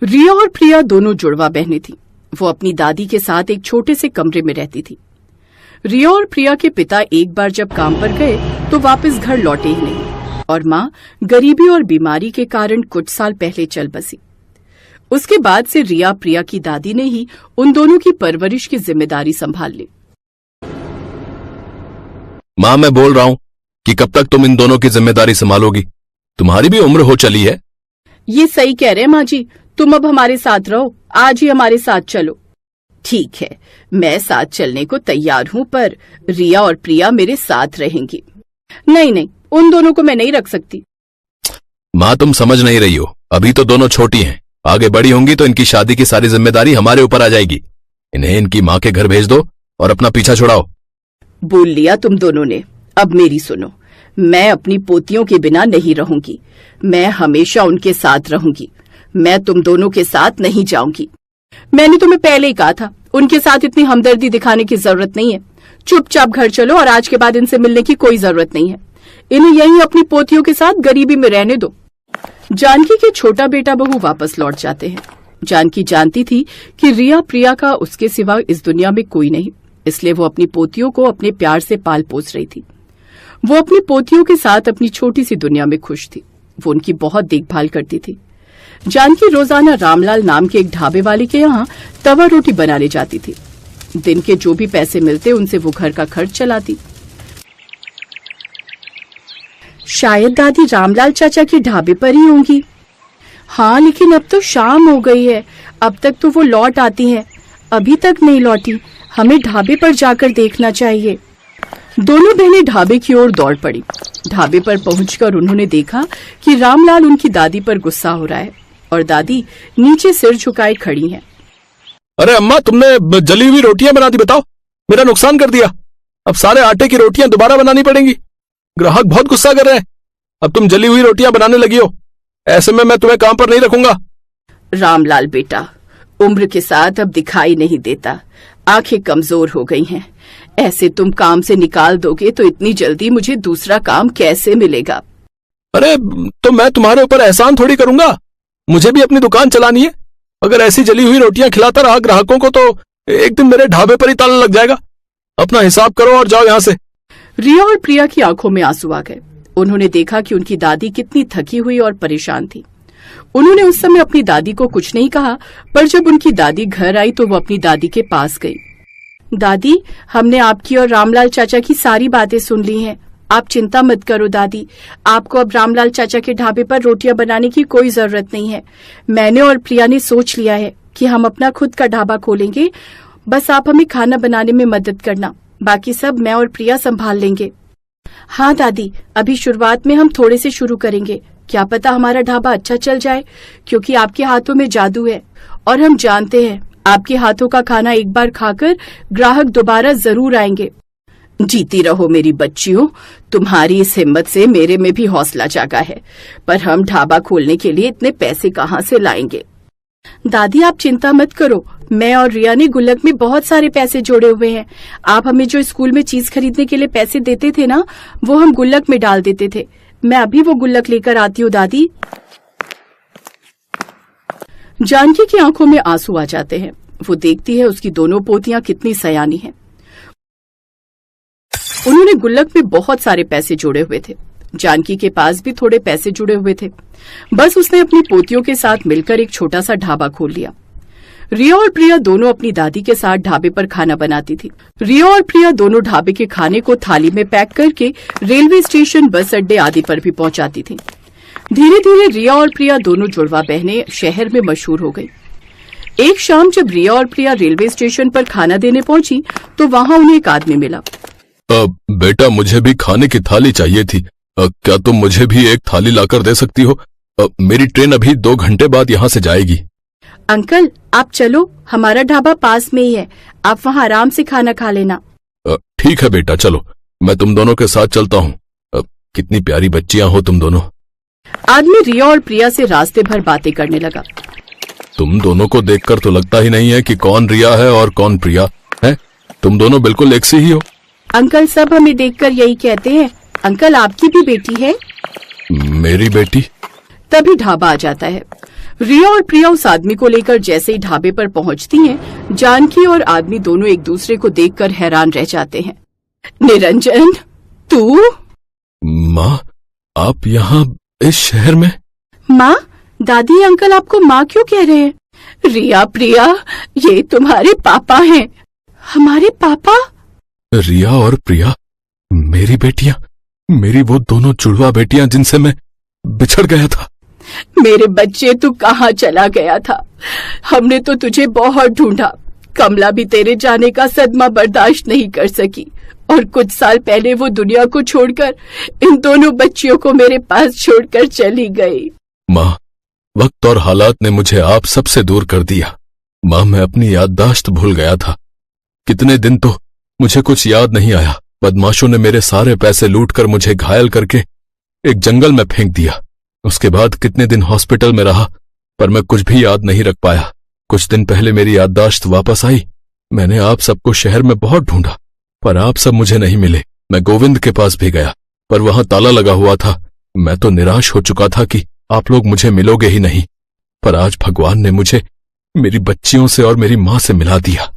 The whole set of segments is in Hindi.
रिया और प्रिया दोनों जुड़वा बहनें थीं। वो अपनी दादी के साथ एक छोटे से कमरे में रहती थी। रिया और प्रिया के पिता एक बार जब काम पर गए तो वापस घर लौटे ही नहीं और माँ गरीबी और बीमारी के कारण कुछ साल पहले चल बसी। उसके बाद से रिया प्रिया की दादी ने ही उन दोनों की परवरिश की जिम्मेदारी संभाल ली। माँ, मैं बोल रहा हूँ कि कब तक तुम इन दोनों की जिम्मेदारी संभालोगी? तुम्हारी भी उम्र हो चली है। ये सही कह रहे हैं माँ जी, तुम अब हमारे साथ रहो, आज ही हमारे साथ चलो। ठीक है, मैं साथ चलने को तैयार हूँ, पर रिया और प्रिया मेरे साथ रहेंगी। नहीं, उन दोनों को मैं नहीं रख सकती। माँ, तुम समझ नहीं रही हो, अभी तो दोनों छोटी हैं, आगे बड़ी होंगी तो इनकी शादी की सारी जिम्मेदारी हमारे ऊपर आ जाएगी। इन्हें इनकी माँ के घर भेज दो और अपना पीछा छुड़ाओ। बोल लिया तुम दोनों ने। अब मेरी सुनो, मैं अपनी पोतियों के बिना नहीं रहूंगी। मैं हमेशा उनके साथ रहूंगी। मैं तुम दोनों के साथ नहीं जाऊंगी। मैंने तुम्हें पहले ही कहा था, उनके साथ इतनी हमदर्दी दिखाने की जरूरत नहीं है। चुपचाप घर चलो और आज के बाद इनसे मिलने की कोई जरूरत नहीं है। इन्हें यहीं अपनी पोतियों के साथ गरीबी में रहने दो। जानकी के छोटा बेटा बहू वापस लौट जाते हैं। जानकी जानती थी कि रिया प्रिया का उसके सिवा इस दुनिया में कोई नहीं, इसलिए वो अपनी पोतियों को अपने प्यार से पाल पोस रही थी। वो अपनी पोतियों के साथ अपनी छोटी सी दुनिया में खुश थी। वो उनकी बहुत देखभाल करती थी। जानकी रोजाना रामलाल नाम के एक ढाबे वाले के यहाँ तवा रोटी बनाने जाती थी। दिन के जो भी पैसे मिलते उनसे वो घर का खर्च चलाती। शायद दादी रामलाल चाचा के ढाबे पर ही होंगी। हाँ, लेकिन अब तो शाम हो गई है, अब तक तो वो लौट आती हैं। अभी तक नहीं लौटी, हमें ढाबे पर जाकर देखना चाहिए। दोनों बहनें ढाबे की ओर दौड़ पड़ी। ढाबे पर पहुंचकर उन्होंने देखा कि रामलाल उनकी दादी पर गुस्सा हो रहा है और दादी नीचे सिर झुकाए खड़ी हैं। अरे अम्मा, तुमने जली हुई रोटियां बना दी, बताओ, मेरा नुकसान कर दिया। अब सारे आटे की रोटियां दोबारा बनानी पड़ेंगी। ग्राहक बहुत गुस्सा कर रहे हैं। अब तुम जली हुई रोटियां बनाने लगी हो, ऐसे में मैं तुम्हें काम पर नहीं रखूंगा। रामलाल बेटा, उम्र के साथ अब दिखाई नहीं देता, आंखें कमजोर हो गई हैं। ऐसे तुम काम से निकाल दोगे तो इतनी जल्दी मुझे दूसरा काम कैसे मिलेगा? अरे तो मैं तुम्हारे ऊपर एहसान थोड़ी करूंगा, मुझे भी अपनी दुकान चलानी है। अगर ऐसी जली हुई रोटियां खिलाता रहा ग्राहकों को तो एक दिन मेरे ढाबे पर ही ताला लग जाएगा। अपना हिसाब करो और जाओ यहाँ से। रिया और प्रिया की आंखों में आंसू आ गए। उन्होंने देखा कि उनकी दादी कितनी थकी हुई और परेशान थी। उन्होंने उस समय अपनी दादी को कुछ नहीं कहा, पर जब उनकी दादी घर आई तो वो अपनी दादी के पास गई। दादी, हमने आपकी और रामलाल चाचा की सारी बातें सुन ली हैं। आप चिंता मत करो दादी, आपको अब रामलाल चाचा के ढाबे पर रोटियां बनाने की कोई जरूरत नहीं है। मैंने और प्रिया ने सोच लिया है कि हम अपना खुद का ढाबा खोलेंगे। बस आप हमें खाना बनाने में मदद करना, बाकी सब मैं और प्रिया संभाल लेंगे। हाँ दादी, अभी शुरुआत में हम थोड़े से शुरू करेंगे। क्या पता हमारा ढाबा अच्छा चल जाए, क्योंकि आपके हाथों में जादू है और हम जानते हैं आपके हाथों का खाना एक बार खाकर ग्राहक दोबारा जरूर आएंगे। जीती रहो मेरी बच्चियों, तुम्हारी इस हिम्मत से मेरे में भी हौसला जागा है, पर हम ढाबा खोलने के लिए इतने पैसे कहाँ से लाएंगे? दादी, आप चिंता मत करो, मैं और रिया ने गुल्लक में बहुत सारे पैसे जोड़े हुए हैं। आप हमें जो स्कूल में चीज खरीदने के लिए पैसे देते थे ना, वो हम गुल्लक में डाल देते थे। मैं अभी वो गुल्लक लेकर आती हूँ दादी। जानकी की आंखों में आंसू आ जाते हैं। वो देखती है उसकी दोनों पोतियां कितनी सयानी हैं। उन्होंने गुल्लक में बहुत सारे पैसे जोड़े हुए थे। जानकी के पास भी थोड़े पैसे जुड़े हुए थे। बस उसने अपनी पोतियों के साथ मिलकर एक छोटा सा ढाबा खोल लिया। रिया और प्रिया दोनों अपनी दादी के साथ ढाबे पर खाना बनाती थी। रिया और प्रिया दोनों ढाबे के खाने को थाली में पैक करके रेलवे स्टेशन, बस अड्डे आदि पर भी पहुंचाती थी। धीरे धीरे रिया और प्रिया दोनों जुड़वा बहनें शहर में मशहूर हो गई। एक शाम जब रिया और प्रिया रेलवे स्टेशन पर खाना देने पहुंची तो वहां उन्हें एक आदमी मिला। बेटा, मुझे भी खाने की थाली चाहिए थी। क्या तुम मुझे भी एक थाली लाकर दे सकती हो? मेरी ट्रेन अभी 2 घंटे बाद यहाँ से जाएगी। अंकल, आप चलो, हमारा ढाबा पास में ही है, आप वहाँ आराम से खाना खा लेना। ठीक है बेटा, चलो, मैं तुम दोनों के साथ चलता हूँ। कितनी प्यारी बच्चियां हो तुम दोनों। आदमी रिया और प्रिया से रास्ते भर बातें करने लगा। तुम दोनों को देखकर तो लगता ही नहीं है कि कौन रिया है और कौन प्रिया है। तुम दोनों बिल्कुल एक सी ही हो। अंकल, सब हमें देखकर यही कहते हैं। अंकल, आपकी भी बेटी है? मेरी बेटी? तभी ढाबा आ जाता है। रिया और प्रिया उस आदमी को लेकर जैसे ही ढाबे पर पहुंचती हैं, जानकी और आदमी दोनों एक दूसरे को देखकर हैरान रह जाते हैं। निरंजन, तू? माँ, आप यहाँ इस शहर में? माँ, दादी अंकल आपको माँ क्यों कह रहे हैं? रिया, प्रिया, ये तुम्हारे पापा हैं। हमारे पापा? रिया और प्रिया मेरी बेटियां, मेरी वो दोनों जुड़वा बेटियां जिनसे मैं बिछड़ गया था। मेरे बच्चे, तू कहाँ चला गया था? हमने तो तुझे बहुत ढूंढा। कमला भी तेरे जाने का सदमा बर्दाश्त नहीं कर सकी और कुछ साल पहले वो दुनिया को छोड़कर इन दोनों बच्चियों को मेरे पास छोड़कर चली गई। माँ, वक्त और हालात ने मुझे आप सबसे दूर कर दिया। माँ, मैं अपनी याददाश्त भूल गया था। कितने दिन तो मुझे कुछ याद नहीं आया। बदमाशों ने मेरे सारे पैसे लूटकर मुझे घायल करके एक जंगल में फेंक दिया। उसके बाद कितने दिन हॉस्पिटल में रहा, पर मैं कुछ भी याद नहीं रख पाया। कुछ दिन पहले मेरी याददाश्त वापस आई। मैंने आप सबको शहर में बहुत ढूंढा, पर आप सब मुझे नहीं मिले। मैं गोविंद के पास भी गया, पर वहां ताला लगा हुआ था। मैं तो निराश हो चुका था कि आप लोग मुझे मिलोगे ही नहीं, पर आज भगवान ने मुझे मेरी बच्चियों से और मेरी माँ से मिला दिया।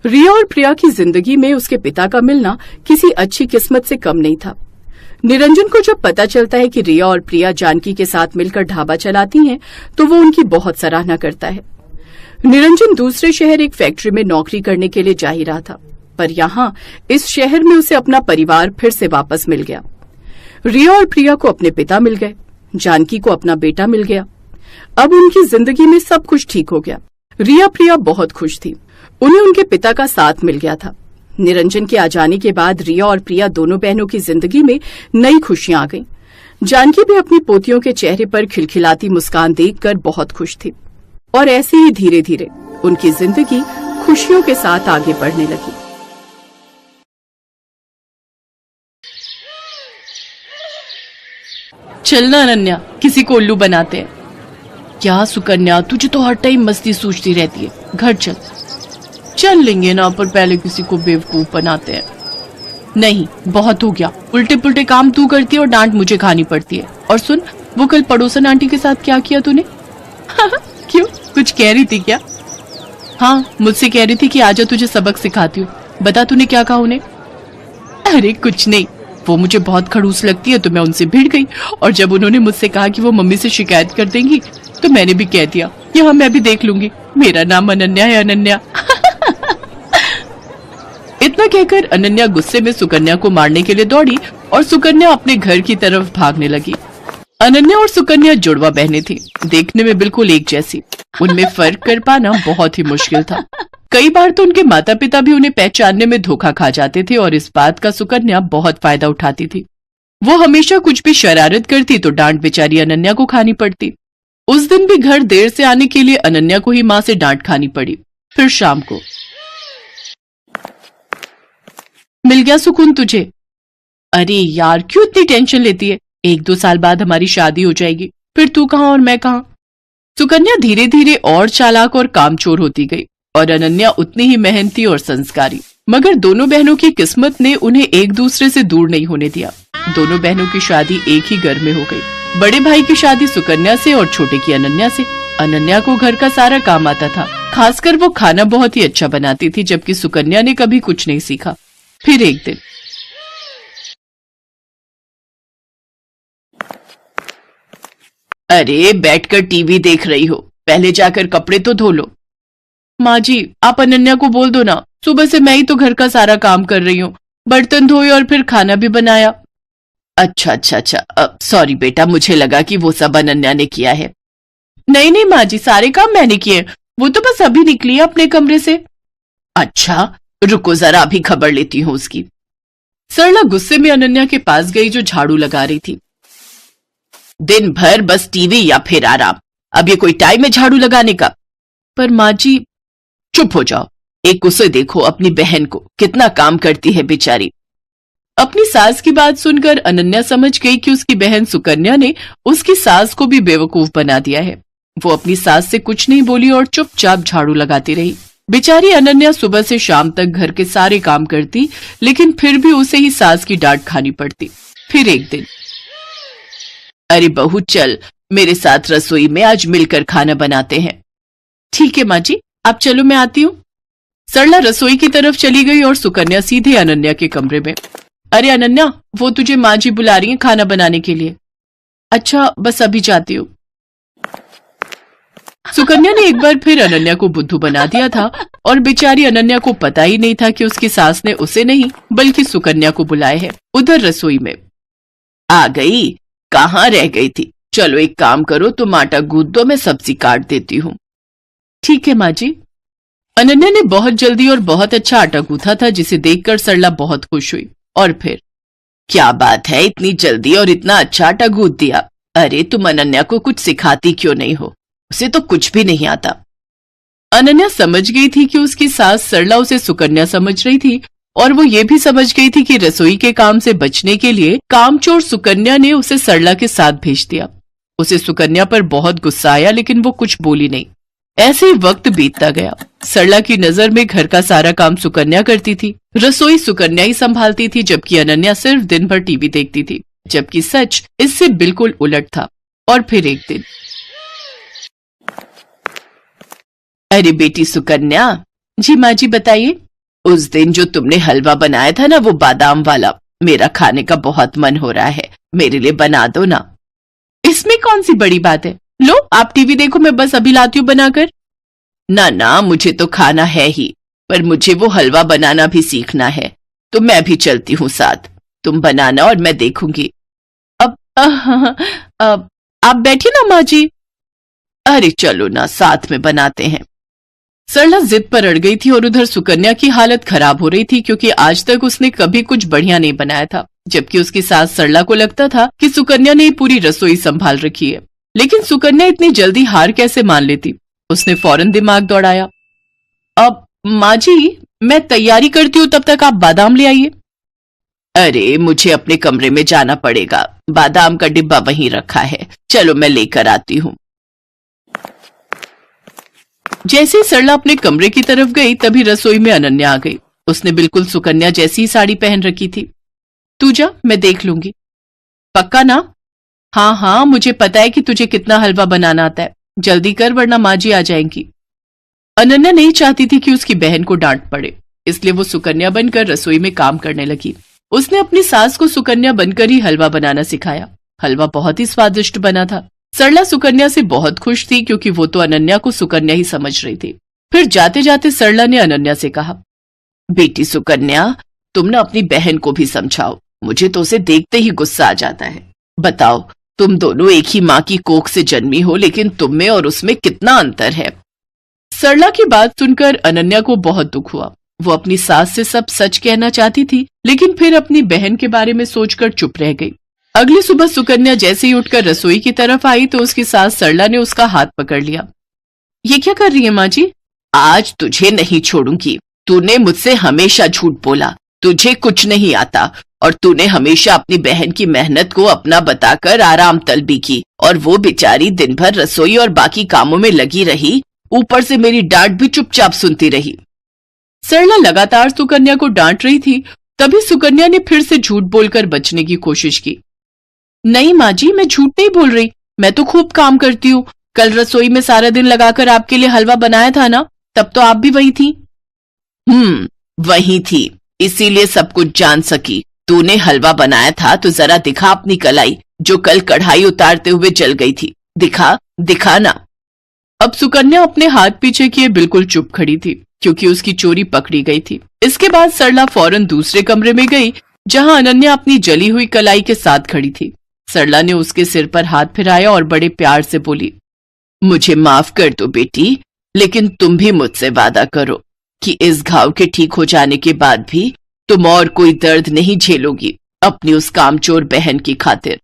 रिया और प्रिया की जिंदगी में उसके पिता का मिलना किसी अच्छी किस्मत से कम नहीं था। निरंजन को जब पता चलता है कि रिया और प्रिया जानकी के साथ मिलकर ढाबा चलाती हैं, तो वो उनकी बहुत सराहना करता है। निरंजन दूसरे शहर एक फैक्ट्री में नौकरी करने के लिए जा ही रहा था, पर यहाँ इस शहर में उसे अपना परिवार फिर से वापस मिल गया। रिया और प्रिया को अपने पिता मिल गए, जानकी को अपना बेटा मिल गया। अब उनकी जिंदगी में सब कुछ ठीक हो गया। रिया प्रिया बहुत खुश थी। उन्हें उनके पिता का साथ मिल गया था। निरंजन के आ जाने के बाद रिया और प्रिया दोनों बहनों की जिंदगी में नई खुशियां आ गईं। जानकी भी अपनी पोतियों के चेहरे पर खिलखिलाती मुस्कान देखकर बहुत खुश थी और ऐसे ही धीरे धीरे उनकी जिंदगी खुशियों के साथ आगे बढ़ने लगी। चलना अनन्या, किसी को उल्लू बनाते हैं। क्या सुकन्या, तुझे तो हर टाइम मस्ती सूझती रहती है। घर चल। चल लेंगे ना, पर पहले किसी को बेवकूफ बनाते हैं। नहीं, बहुत हो गया। उल्टे पुल्टे काम तू करती है और डांट मुझे खानी पड़ती है। और सुन, वो कल पड़ोसन आंटी के साथ क्या किया तूने? क्यों, कुछ कह रही थी क्या? हाँ, मुझसे कह रही थी कि आजा तुझे सबक सिखाती हूँ। बता तूने क्या कहा उन्हें? अरे कुछ नहीं, वो मुझे बहुत खड़ूस लगती है तो मैं उनसे भिड़ गई। और जब उन्होंने मुझसे कहा कि वो मम्मी से शिकायत कर देंगी, तो मैंने भी कह दिया, यहाँ मैं भी देख लूंगी, मेरा नाम अनन्या है, अनन्या। इतना कहकर अनन्या गुस्से में सुकन्या को मारने के लिए दौड़ी और सुकन्या अपने घर की तरफ भागने लगी। अनन्या और सुकन्या जुड़वा बहनें थी, देखने में बिल्कुल एक जैसी। उनमें फर्क कर पाना बहुत ही मुश्किल था। कई बार तो उनके माता पिता भी उन्हें पहचानने में धोखा खा जाते थे और इस बात का सुकन्या बहुत फायदा उठाती थी। वो हमेशा कुछ भी शरारत करती तो डांट बेचारी अनन्या को खानी पड़ती। उस दिन भी घर देर से आने के लिए अनन्या को ही माँ से डांट खानी पड़ी। फिर शाम को, मिल गया सुकून तुझे? अरे यार, क्यों इतनी टेंशन लेती है? 1-2 साल बाद हमारी शादी हो जाएगी, फिर तू कहाँ और मैं कहाँ। सुकन्या धीरे धीरे और चालाक और कामचोर होती गई और अनन्या उतनी ही मेहनती और संस्कारी। मगर दोनों बहनों की किस्मत ने उन्हें एक दूसरे से दूर नहीं होने दिया। दोनों बहनों की शादी एक ही घर में हो गई। बड़े भाई की शादी सुकन्या से और छोटे की अनन्या से। अनन्या को घर का सारा काम आता था, खासकर वो खाना बहुत ही अच्छा बनाती थी, जबकि सुकन्या ने कभी कुछ नहीं सीखा। फिर एक दिन, अरे बैठकर टीवी देख रही हो, पहले जाकर कपड़े तो धो लो। माँ जी, आप अनन्या को बोल दो ना, सुबह से मैं ही तो घर का सारा काम कर रही हूँ, बर्तन धोए और फिर खाना भी बनाया। अच्छा, सॉरी बेटा, मुझे लगा कि वो सब अनन्या ने किया है। नहीं माँ जी, सारे काम मैंने किए, वो तो बस अभी निकली है अपने कमरे से। अच्छा, रुको जरा, अभी खबर लेती हूँ उसकी। सरला गुस्से में अनन्या के पास गई जो झाड़ू लगा रही थी। दिन भर बस टीवी या फिर आराम, अब ये कोई टाइम है झाड़ू लगाने का? पर माँ जी। चुप हो जाओ, एक उसे देखो, अपनी बहन को, कितना काम करती है बेचारी। अपनी सास की बात सुनकर अनन्या समझ गई कि उसकी बहन सुकन्या ने उसकी सास को भी बेवकूफ बना दिया है। वो अपनी सास से कुछ नहीं बोली और चुपचाप झाड़ू लगाती रही। बेचारी अनन्या सुबह से शाम तक घर के सारे काम करती, लेकिन फिर भी उसे ही सास की डांट खानी पड़ती। फिर एक दिन, अरे बहू चल, मेरे साथ रसोई में आज मिलकर खाना बनाते हैं। ठीक है माँ जी, आप चलो, मैं आती हूँ। सरला रसोई की तरफ चली गई और सुकन्या सीधे अनन्या के कमरे में। अरे अनन्या, वो तुझे माँ जी बुला रही हैं खाना बनाने के लिए। अच्छा, बस अभी जाती हूँ। सुकन्या ने एक बार फिर अनन्या को बुद्धू बना दिया था और बेचारी अनन्या को पता ही नहीं था कि उसकी सास ने उसे नहीं बल्कि सुकन्या को बुलाए है। उधर रसोई में आ गई, कहाँ रह गई थी? चलो एक काम करो, तुम आटा गूंथ दो, मैं सब्जी काट देती हूँ। ठीक है माँ जी। अनन्या ने बहुत जल्दी और बहुत अच्छा आटा गूंथा था, जिसे देखकर सरला बहुत खुश हुई। और फिर, क्या बात है, इतनी जल्दी और इतना अच्छा आटा गूंथ दिया। अरे तुम अनन्या को कुछ सिखाती क्यों नहीं हो? उसे तो कुछ भी नहीं आता। अनन्या समझ गई थी कि उसकी सास सरला उसे सुकन्या समझ रही थी और वो ये भी समझ गई थी कि रसोई के काम से बचने के लिए कामचोर सुकन्या ने उसे सरला के साथ भेज दिया। उसे सुकन्या पर बहुत गुस्सा आया, लेकिन वो कुछ बोली नहीं। ऐसे ही वक्त बीतता गया। सरला की नजर में घर का सारा काम सुकन्या करती थी, रसोई सुकन्या ही संभालती थी, जबकि अनन्या सिर्फ दिन भर टीवी देखती थी, जबकि सच इससे बिल्कुल उलट था। और फिर एक दिन, अरे बेटी सुकन्या। जी माँ जी, बताइए। उस दिन जो तुमने हलवा बनाया था ना, वो बादाम वाला, मेरा खाने का बहुत मन हो रहा है, मेरे लिए बना दो ना। इसमें कौन सी बड़ी बात है, लो आप टीवी देखो, मैं बस अभी लाती हूँ बनाकर। ना ना, मुझे तो खाना है ही, पर मुझे वो हलवा बनाना भी सीखना है, तो मैं भी चलती हूँ साथ। तुम बनाना और मैं देखूंगी। अब आप बैठिए ना माँ जी। अरे चलो ना, साथ में बनाते हैं। सरला जिद पर अड़ गई थी और उधर सुकन्या की हालत खराब हो रही थी, क्योंकि आज तक उसने कभी कुछ बढ़िया नहीं बनाया था, जबकि उसकी सास सरला को लगता था कि सुकन्या ने पूरी रसोई संभाल रखी है। लेकिन सुकन्या इतनी जल्दी हार कैसे मान लेती? उसने फौरन दिमाग दौड़ाया। अब माँ जी, मैं तैयारी करती हूँ, तब तक आप बादाम ले आइए। अरे मुझे अपने कमरे में जाना पड़ेगा, बादाम का डिब्बा वहीं रखा है, चलो मैं लेकर आती हूँ। जैसे ही सरला अपने कमरे की तरफ गई, तभी रसोई में अनन्या आ गई। उसने बिल्कुल सुकन्या जैसी ही साड़ी पहन रखी थी। तू जा, मैं देख लूंगी। पक्का ना? हाँ हाँ, मुझे पता है कि तुझे कितना हलवा बनाना आता है, जल्दी कर वरना माँ जी आ जाएंगी। अनन्या नहीं चाहती थी कि उसकी बहन को डांट पड़े, इसलिए वो सुकन्या बनकर रसोई में काम करने लगी। उसने अपनी सास को सुकन्या बनकर ही हलवा बनाना सिखाया। हलवा बहुत ही स्वादिष्ट बना था। सरला सुकन्या से बहुत खुश थी, क्योंकि वो तो अनन्या को सुकन्या ही समझ रही थी। फिर जाते जाते सरला ने अनन्या से कहा, बेटी सुकन्या, तुम ना अपनी बहन को भी समझाओ, मुझे तो उसे देखते ही गुस्सा आ जाता है। बताओ, तुम दोनों एक ही माँ की कोख से जन्मी हो, लेकिन तुम में और उसमें कितना अंतर है। सरला की बात सुनकर अनन्या को बहुत दुख हुआ। वो अपनी सास से सब सच कहना चाहती थी, लेकिन फिर अपनी बहन के बारे में सोचकर चुप रह गई। अगली सुबह सुकन्या जैसे ही उठकर रसोई की तरफ आई तो उसकी सास सरला ने उसका हाथ पकड़ लिया। ये क्या कर रही है माँ जी? आज तुझे नहीं छोड़ूंगी। तूने मुझसे हमेशा झूठ बोला, तुझे कुछ नहीं आता, और तूने हमेशा अपनी बहन की मेहनत को अपना बताकर आराम तलबी की, और वो बेचारी दिन भर रसोई और बाकी कामों में लगी रही, ऊपर से मेरी डांट भी चुपचाप सुनती रही। सरला लगातार सुकन्या को डांट रही थी, तभी सुकन्या ने फिर से झूठ बोलकर बचने की कोशिश की। नहीं माँ जी, मैं झूठ नहीं बोल रही, मैं तो खूब काम करती हूँ। कल रसोई में सारा दिन लगाकर आपके लिए हलवा बनाया था ना, तब तो आप भी वही थी। वही थी, इसीलिए सब कुछ जान सकी। तूने हलवा बनाया था तो जरा दिखा अपनी कलाई, जो कल कढ़ाई उतारते हुए जल गई थी। दिखा ना। अब सुकन्या अपने हाथ पीछे किए बिल्कुल चुप खड़ी थी, क्योंकि उसकी चोरी पकड़ी गई थी। इसके बाद सरला फौरन दूसरे कमरे में गई, जहां अनन्या अपनी जली हुई कलाई के साथ खड़ी थी। सरला ने उसके सिर पर हाथ फिराया और बड़े प्यार से बोली, मुझे माफ कर दो बेटी, लेकिन तुम भी मुझसे वादा करो कि इस घाव के ठीक हो जाने के बाद भी तुम और कोई दर्द नहीं झेलोगी अपनी उस कामचोर बहन की खातिर।